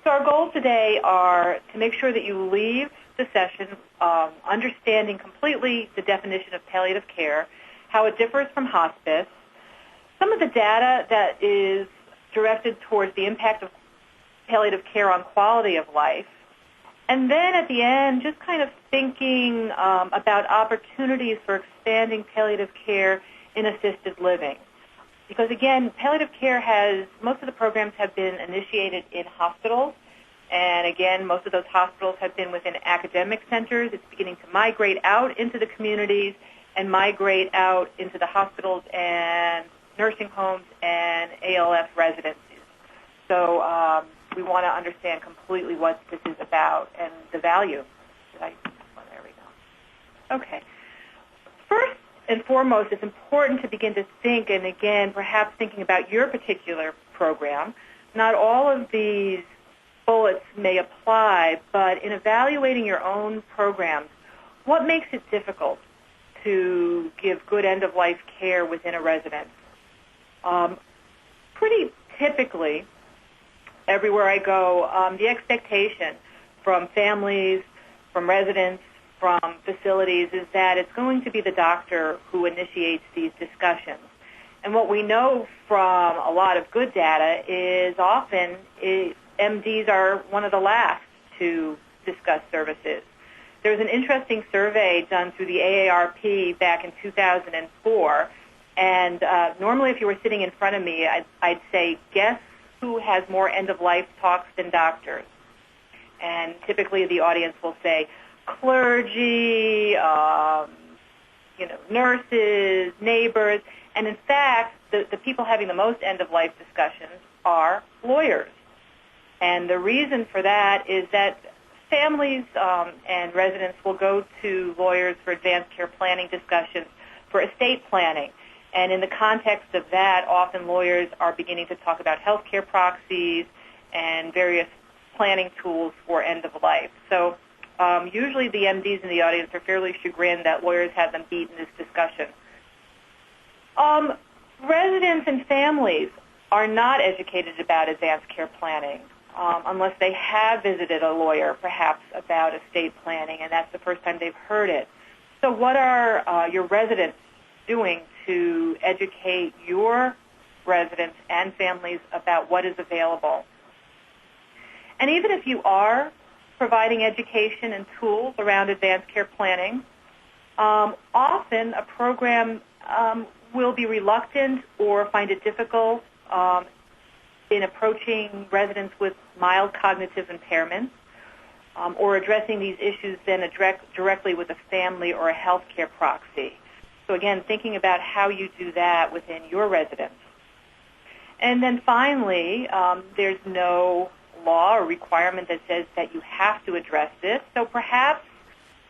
So our goals today are to make sure that you leave the session understanding completely the definition of palliative care, how it differs from hospice, some of the data that is directed towards the impact of palliative care on quality of life, and then at the end, just kind of thinking about opportunities for expanding palliative care in assisted living. Because again, palliative care most of the programs have been initiated in hospitals, and again, most of those hospitals have been within academic centers. It's beginning to migrate out into the communities and migrate out into the hospitals and nursing homes and ALF residencies. So we want to understand completely what this is about and the value. There we go. Okay. First and foremost, it's important to begin to think, and again, perhaps thinking about your particular program. Not all of these bullets may apply, but in evaluating your own programs, what makes it difficult to give good end-of-life care within a residence? Pretty typically, everywhere I go, the expectation from families, from residents, from facilities is that it's going to be the doctor who initiates these discussions. And what we know from a lot of good data is often MDs are one of the last to discuss services. There was an interesting survey done through the AARP back in 2004, and normally if you were sitting in front of me, I'd say, guess who has more end-of-life talks than doctors? And typically the audience will say clergy, nurses, neighbors, and in fact, the people having the most end-of-life discussions are lawyers. And the reason for that is that families and residents will go to lawyers for advanced care planning discussions, for estate planning. And in the context of that, often lawyers are beginning to talk about healthcare proxies and various planning tools for end-of-life. So usually the MDs in the audience are fairly chagrined that lawyers have them beat in this discussion. Residents and families are not educated about advanced care planning unless they have visited a lawyer, perhaps, about estate planning, and that's the first time they've heard it. So what are your residents doing to educate your residents and families about what is available? And even if you are providing education and tools around advanced care planning, often a program will be reluctant or find it difficult in approaching residents with mild cognitive impairments or addressing these issues then directly with a family or a healthcare proxy. So again, thinking about how you do that within your residence. And then finally, there's no law or requirement that says that you have to address this. So perhaps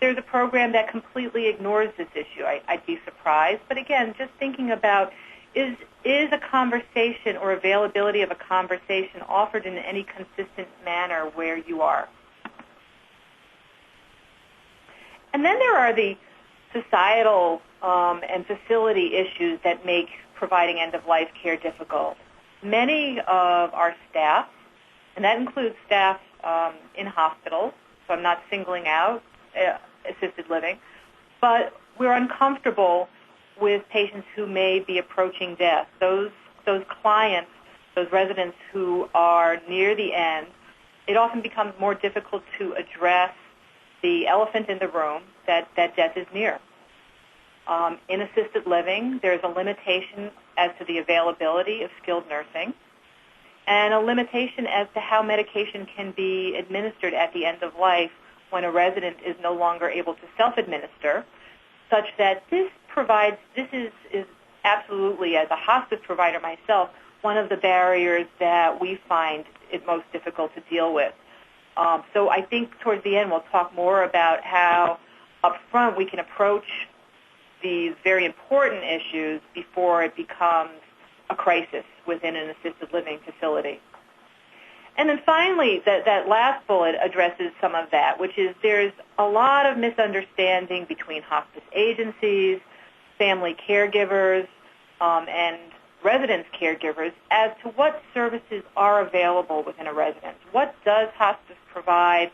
there's a program that completely ignores this issue. I'd be surprised. But again, just thinking about is a conversation or availability of a conversation offered in any consistent manner where you are. And then there are the societal and facility issues that make providing end-of-life care difficult. Many of our staff, and that includes staff in hospitals, so I'm not singling out assisted living, but we're uncomfortable with patients who may be approaching death. Those clients, those residents who are near the end, it often becomes more difficult to address the elephant in the room that death is near. In assisted living, there's a limitation as to the availability of skilled nursing and a limitation as to how medication can be administered at the end of life when a resident is no longer able to self-administer, such that this is absolutely, as a hospice provider myself, one of the barriers that we find it most difficult to deal with. So I think towards the end we'll talk more about how up front we can approach these very important issues before it becomes a crisis within an assisted living facility. And then finally, that last bullet addresses some of that, which is there's a lot of misunderstanding between hospice agencies, family caregivers, and residence caregivers as to what services are available within a residence. What does hospice provide?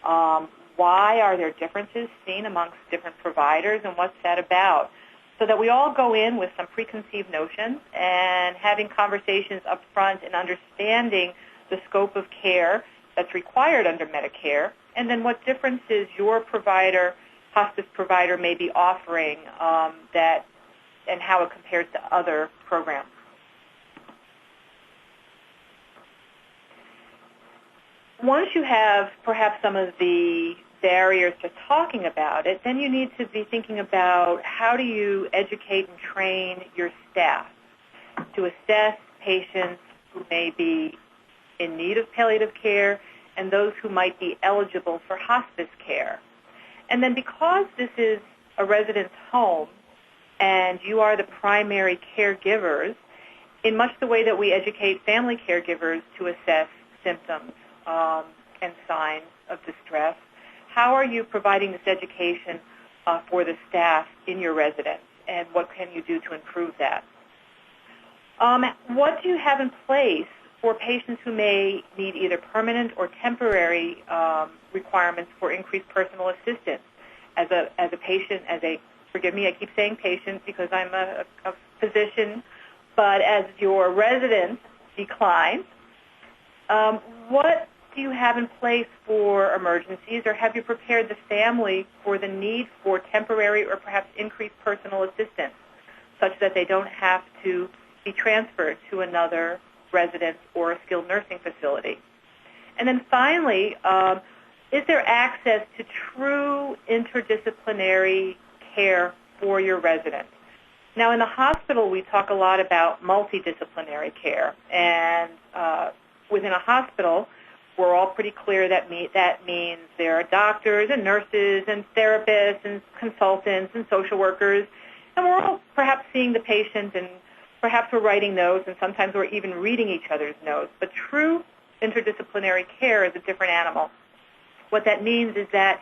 Why are there differences seen amongst different providers, and what's that about? So that we all go in with some preconceived notions and having conversations up front and understanding the scope of care that's required under Medicare, and then what differences your provider, hospice provider, may be offering that and how it compares to other programs. Once you have perhaps some of the barriers to talking about it, then you need to be thinking about how do you educate and train your staff to assess patients who may be in need of palliative care and those who might be eligible for hospice care. And then because this is a resident's home and you are the primary caregivers, in much the way that we educate family caregivers to assess symptoms and signs of distress, how are you providing this education for the staff in your residence, and what can you do to improve that? What do you have in place for patients who may need either permanent or temporary requirements for increased personal assistance? As a patient, forgive me, I keep saying patient because I'm a physician, but as your resident declines, what do you have in place for emergencies, or have you prepared the family for the need for temporary or perhaps increased personal assistance such that they don't have to be transferred to another residence or a skilled nursing facility? And then finally, is there access to true interdisciplinary care for your residents? Now, in the hospital, we talk a lot about multidisciplinary care, and within a hospital, we're all pretty clear that means there are doctors and nurses and therapists and consultants and social workers, and we're all perhaps seeing the patient, and perhaps we're writing notes, and sometimes we're even reading each other's notes. But true interdisciplinary care is a different animal. What that means is that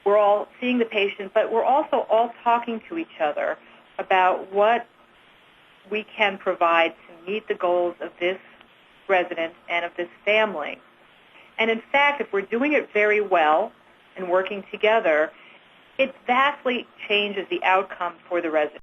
we're all seeing the patient, but we're also all talking to each other about what we can provide to meet the goals of this resident and of this family. And in fact, if we're doing it very well and working together, it vastly changes the outcome for the resident.